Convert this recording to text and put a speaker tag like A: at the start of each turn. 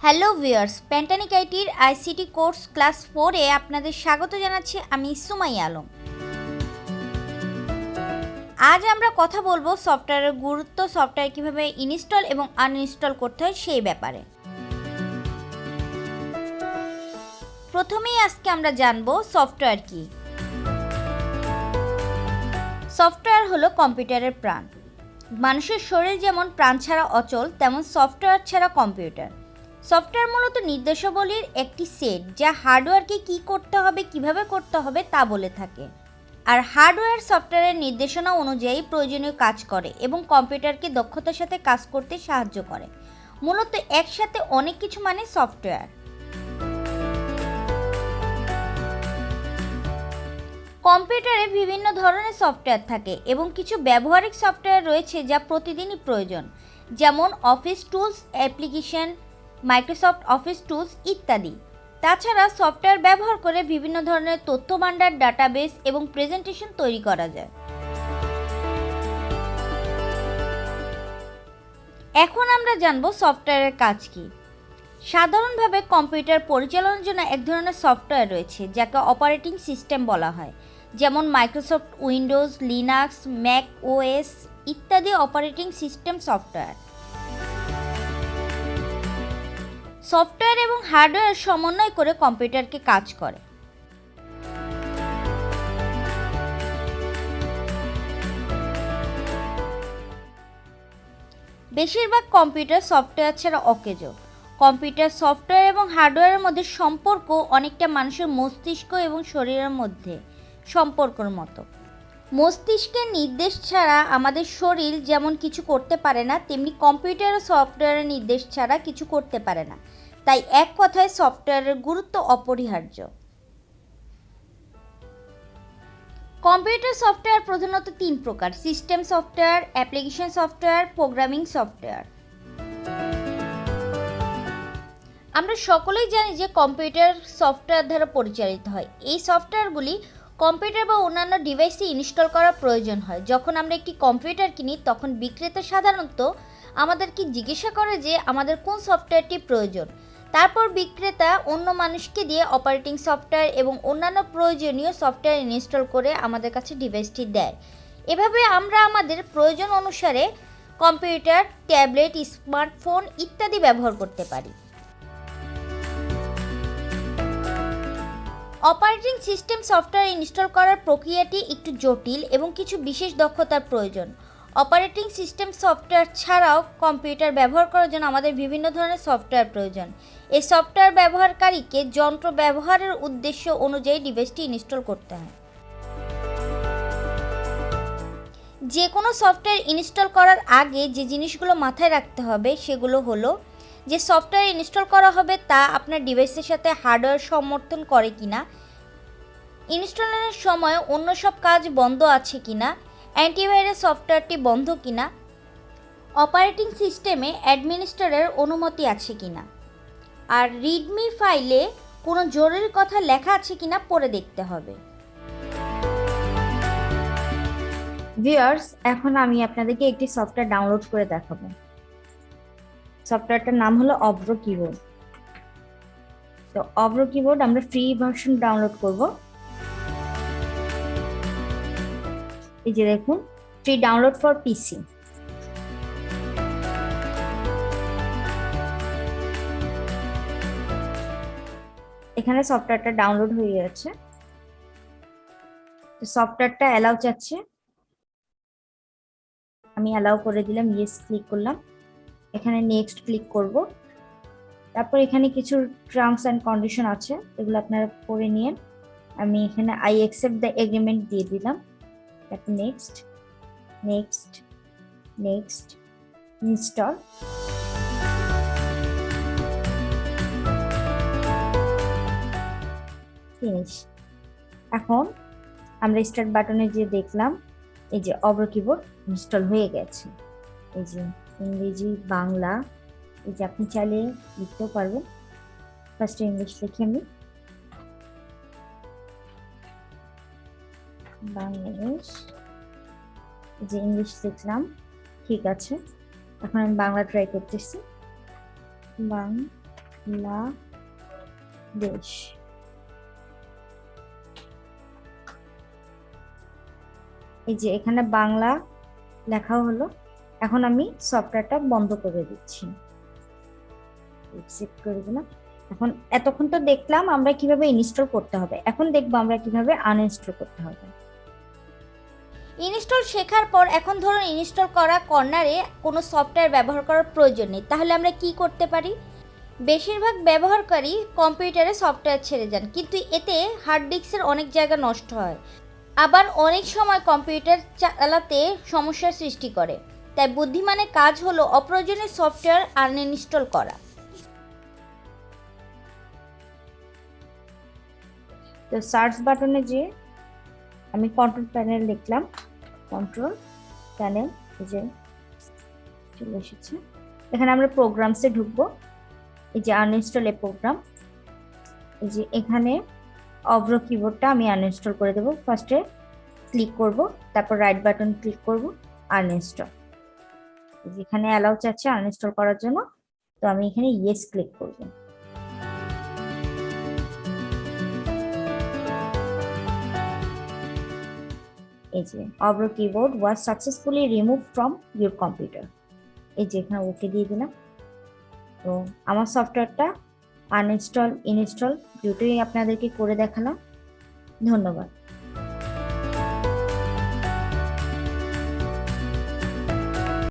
A: Hello viewers, প্যান্টানিক আইটির ICT course class 4-এ আপনাদের স্বাগত জানাচ্ছি। আমি সুমাইয়া আলম। আজ আমরা কথা বলবো সফটওয়্যারের গুরুত্ব, সফটওয়্যার কিভাবে ইনস্টল এবং আনইনস্টল করতে হয় সেই ব্যাপারে। প্রথমেই আজকে আমরা জানবো সফটওয়্যার কি। সফটওয়্যার হলো কম্পিউটারের প্রাণ। মানুষের শরীর যেমন প্রাণ ছাড়া অচল, তেমন সফটওয়্যার ছাড়া কম্পিউটার। সফটওয়্যার মূলত নির্দেশাবলীর একটি সেট, যা হার্ডওয়্যারকে কী করতে হবে, কিভাবে করতে হবে তা বলে থাকে। আর হার্ডওয়্যার সফটওয়্যারের নির্দেশনা অনুযায়ী প্রয়োজনীয় কাজ করে এবং কম্পিউটারকে দক্ষতার সাথে কাজ করতে সাহায্য করে। মূলত একসাথে অনেক কিছু মানে সফটওয়্যার। কম্পিউটারে বিভিন্ন ধরনের সফটওয়্যার থাকে এবং কিছু ব্যবহারিক সফটওয়্যার রয়েছে যা প্রতিদিনই প্রয়োজন, যেমন office tools, application, Microsoft office tools ইত্যাদি। তাছাড়া সফটওয়্যার ব্যবহার করে বিভিন্ন ধরনের তথ্য ভাণ্ডার, ডাটাবেস এবং প্রেজেন্টেশন তৈরি করা যায়। এখন আমরা জানব সফটওয়্যারের কাজ কী। সাধারণভাবে কম্পিউটার পরিচালনার জন্য এক ধরনের সফটওয়্যার রয়েছে যাকে অপারেটিং সিস্টেম বলা হয়, যেমন Microsoft Windows, Linux, Mac OS ইত্যাদি অপারেটিং সিস্টেম সফটওয়্যার। সফটওয়্যার এবং হার্ডওয়্যার সমন্বয় করে কম্পিউটারকে কাজ করে। বেশিরভাগ কম্পিউটার সফটওয়্যার ছাড়া অকেজো। কম্পিউটার, সফটওয়্যার এবং হার্ডওয়্যারের মধ্যে সম্পর্ক অনেকটা মানুষের মস্তিষ্ক এবং শরীরের মধ্যে সম্পর্কের মতো। মস্তিষ্কের নির্দেশ ছাড়া আমাদের শরীর যেমন কিছু করতে পারে না, তেমনি কম্পিউটার ও সফটওয়্যারের নির্দেশ ছাড়া কিছু করতে পারে না। তাই এক কথায় সফটওয়্যারের গুরুত্ব অপরিহার্য। কম্পিউটার সফটওয়্যার প্রধানত তিন প্রকার: system software, application software, programming software. আমরা সকলেই জানি যে কম্পিউটার সফটওয়্যার দ্বারা পরিচালিত হয়। এই সফটওয়্যারগুলি কম্পিউটার বা অন্যান্য ডিভাইসে ইনস্টল করা প্রয়োজন হয়। যখন আমরা একটি কম্পিউটার কিনি, তখন বিক্রেতা সাধারণত আমাদেরকে জিজ্ঞাসা করে যে আমাদের কোন সফটওয়্যারটি প্রয়োজন। তারপর বিক্রেতা অন্য মানুষকে দিয়ে অপারেটিং সফটওয়্যার এবং অন্যান্য প্রয়োজনীয় সফটওয়্যার ইনস্টল করে আমাদের কাছে ডিভাইসটি দেয়। এভাবে আমরা আমাদের প্রয়োজন অনুসারে কম্পিউটার, ট্যাবলেট, স্মার্টফোন ইত্যাদি ব্যবহার করতে পারি। অপারেটিং সিস্টেম সফটওয়্যার ইনস্টল করার প্রক্রিয়াটি একটু জটিল এবং কিছু বিশেষ দক্ষতার প্রয়োজন। অপারেটিং সিস্টেম সফটওয়্যার ছাড়াও কম্পিউটার ব্যবহার করার জন্য আমাদের বিভিন্ন ধরনের সফটওয়্যার প্রয়োজন। এই সফটওয়্যার ব্যবহারকারীকে যন্ত্র ব্যবহারের উদ্দেশ্য অনুযায়ী ডিভাইসটি ইনস্টল করতে হয়। যে কোনো সফটওয়্যার ইনস্টল করার আগে যে জিনিসগুলো মাথায় রাখতে হবে সেগুলো হলো যে সফটওয়্যার ইনস্টল করা হবে তা আপনার ডিভাইসের সাথে হার্ডওয়্যার সমর্থন করে কিনা, ইনস্টলের সময় অন্য সব কাজ বন্ধ আছে কিনা, অ্যান্টিভাইরাস সফটওয়্যারটি বন্ধ কিনা, অপারেটিং সিস্টেমে অ্যাডমিনিস্ট্রেটরের অনুমতি আছে কিনা, আর রিডমি ফাইলে কোনো জরুরি কথা লেখা আছে কিনা পড়ে দেখতে হবে। ভিউয়ার্স, এখন আমি আপনাদেরকে একটি সফটওয়্যার ডাউনলোড করে দেখাবো। সফটওয়্যারটার নাম হলো অব্রো কিবোর্ড। তো অব্রো কিবোর্ড আমরা ফ্রি ভার্সন ডাউনলোড করব। এই যে দেখুন, ফ্রি ডাউনলোড ফর পিসি। এখানে সফটওয়্যারটা ডাউনলোড হয়ে গেছে। তো সফটওয়্যারটা অ্যালাউ চাচ্ছে, আমি অ্যালাউ করে দিলাম, ইয়েস ক্লিক করলাম। এখানে নেক্সট ক্লিক করব। তারপর এখানে কিছু টার্মস অ্যান্ড কন্ডিশন আছে, এগুলো আপনারা পড়ে নিন। আমি এখানে আই অ্যাকসেপ্ট দ্য এগ্রিমেন্ট দিয়ে দিলাম। তারপর next, next, next, install. Finish. এখন আমরা স্টার্ট বাটনে যে দেখলাম, এই যে অব্রো কিবোর্ড ইনস্টল হয়ে গেছে। এই যে ইংরেজি, বাংলা, এই যে আপনি চাইলে লিখতেও পারবেন। ফার্স্ট ইংলিশ লিখে আমি বাংলাদেশ, যে ইংলিশ লিখলাম, ঠিক আছে। এখন আমি বাংলা ট্রাই করতেছি। বাংলাদেশ। এই যে এখানে বাংলা লেখা হলো। এখন আমি সফটওয়্যারটা বন্ধ করে দিচ্ছি, এক্সিট করে দিলাম। এখন এতক্ষণ তো দেখলাম আমরা কিভাবে ইনস্টল করতে হবে, এখন দেখবো আমরা কিভাবে আনইনস্টল করতে হবে। ইনস্টল শেখার পর এখন ধরুন ইনস্টল করা কর্নারে কোনো সফটওয়্যার ব্যবহার করার প্রয়োজন নেই, তাহলে আমরা কি করতে পারি? বেশিরভাগ ব্যবহারকারী কম্পিউটারে সফটওয়্যার ছেড়ে যান, কিন্তু এতে হার্ড ডিস্কের অনেক জায়গা নষ্ট হয়, আবার অনেক সময় কম্পিউটার চালাতে সমস্যার সৃষ্টি করে। তাই বুদ্ধিমানের কাজ হলো অপ্রয়োজনীয় সফটওয়্যার আনইনস্টল করা। তো সার্চ বাটনে যে আমি কন্ট্রোল প্যানেল লিখলাম, কন্ট্রোল প্যানেল, এই যে চলে এসেছে। এখানে আমরা প্রোগ্রামসে ঢুকবো, এই যে আনইনস্টল এ প্রোগ্রাম। এই যে এখানে অভ্র কিবোর্ডটা আমি আনইনস্টল করে দেবো। ফার্স্টে ক্লিক করব, তারপর রাইট বাটন ক্লিক করব, আনইনস্টল। এখানে অ্যালাউ চাচ্ছে আনইনস্টল করার জন্য, তো আমি এখানে ইয়েস ক্লিক করব। এই যে Avro keyboard was successfully remove from your computer. এই যে এখানে ওকে দিয়ে দিলাম। তো আমার সফটওয়্যারটা আনইনস্টল ইনস্টল দুটোই আপনাদেরকে করে দেখালাম। ধন্যবাদ।